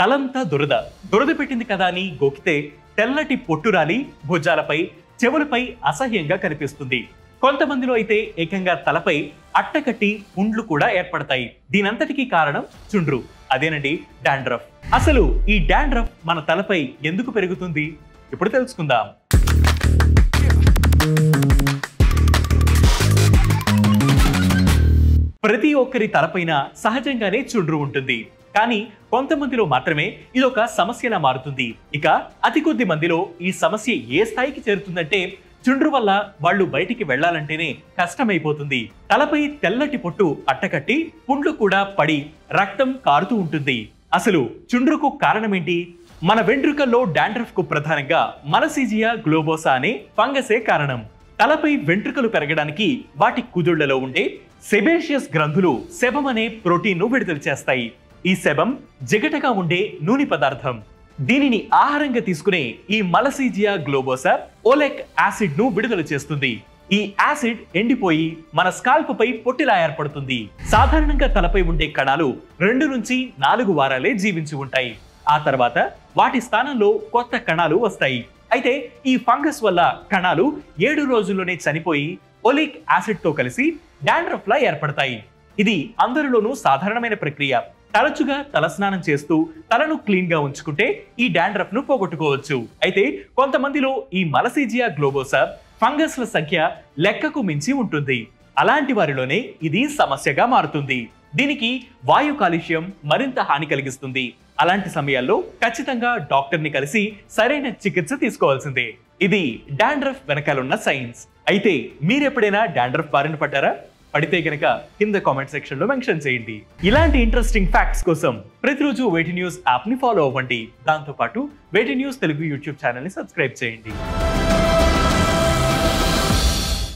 తలంతా దురద దురద పెట్టింది కదా అని గోకితే తెల్లటి పొట్టురాలి భుజాలపై చెవులపై అసహ్యంగా కనిపిస్తుంది. కొంతమందిలో అయితే ఏకంగా తలపై అట్టకట్టి పుండ్లు కూడా ఏర్పడతాయి. దీనంతటికీ కారణం చుండ్రు, అదేనండి డాండ్రఫ్. అసలు ఈ డాండ్రఫ్ మన తలపై ఎందుకు పెరుగుతుంది ఇప్పుడు తెలుసుకుందాం. ప్రతి ఒక్కరి తలపైన సహజంగానే చుండ్రు ఉంటుంది. కానీ కొంతమందిలో మాత్రమే ఇదొక సమస్యలా మారుతుంది. ఇక అతి కొద్ది మందిలో ఈ సమస్య ఏ స్థాయికి చేరుతుందంటే చుండ్రు వల్ల వాళ్ళు బయటికి వెళ్లాలంటేనే కష్టమైపోతుంది. తలపై తెల్లటి పొట్టు అట్టకట్టి పుండ్లు కూడా పడి రక్తం కారుతూ ఉంటుంది. అసలు చుండ్రుకు కారణమేంటి? మన వెంట్రుకల్లో డాండ్రఫ్ కు ప్రధానంగా మలసీజియా గ్లోబోసా అనే ఫంగసే కారణం. తలపై వెంట్రుకలు పెరగడానికి వాటి కుదుళ్లలో ఉండే సెబేషియస్ గ్రంథులు సెబమ్ అనే ప్రోటీన్ ను విడుదల చేస్తాయి. ఈ సెబమ్ జిగటగా ఉండే నూనె పదార్థం. దీనిని ఆహారంగా తీసుకునే ఈ మలసీజియా గ్లోబోసా ఓలెక్ యాసిడ్ ను విడుదల చేస్తుంది. ఈ యాసిడ్ ఎండిపోయి మన స్కాల్ప్ పై పొట్టిలా ఏర్పడుతుంది. సాధారణంగా తలపై ఉండే కణాలు 2 నుంచి 4 వారాలే జీవించి ఉంటాయి. ఆ తర్వాత వాటి స్థానంలో కొత్త కణాలు వస్తాయి. అయితే ఈ ఫంగస్ వల్ల కణాలు 7 రోజుల్లోనే చనిపోయి ఓలిక్ యాసిడ్ తో కలిసి డాండ్రఫ్ లా ఏర్పడతాయి. ఇది అందరిలోనూ సాధారణమైన ప్రక్రియ. తరచుగా తలస్నానం చేస్తూ తలను క్లీన్ గా ఉంచుకుంటే ఈ డాండ్రఫ్ ను పోగొట్టుకోవచ్చు. అయితే కొంతమందిలో ఈ మలసీజియా గ్లోబోసా ఫంగస్ల సంఖ్య లెక్కకు మించి ఉంటుంది. అలాంటి వారిలోనే ఇది సమస్యగా మారుతుంది. దీనికి వాయు కాలుష్యం మరింత హాని కలిగిస్తుంది. అలాంటి సమయాల్లో ఖచ్చితంగా డాక్టర్ ని కలిసి సరైన చికిత్స తీసుకోవాల్సిందే. ఇది డాండ్రఫ్ వెనకాలన్న సైన్స్. అయితే మీరెప్పుడైనా డాండ్రఫ్ బారిన పడ్డారా? పడితే గనక కింద కామెంట్ సెక్షన్ లో మెన్షన్ చేయండి. ఇలాంటి ఇంట్రెస్టింగ్ ఫ్యాక్ట్స్ కోసం ప్రతిరోజు వేటి న్యూస్ యాప్ ని ఫాలో అవ్వండి. దాంతో పాటు వేటి న్యూస్ తెలుగు యూట్యూబ్ ఛానల్ ని సబ్స్క్రైబ్ చేయండి.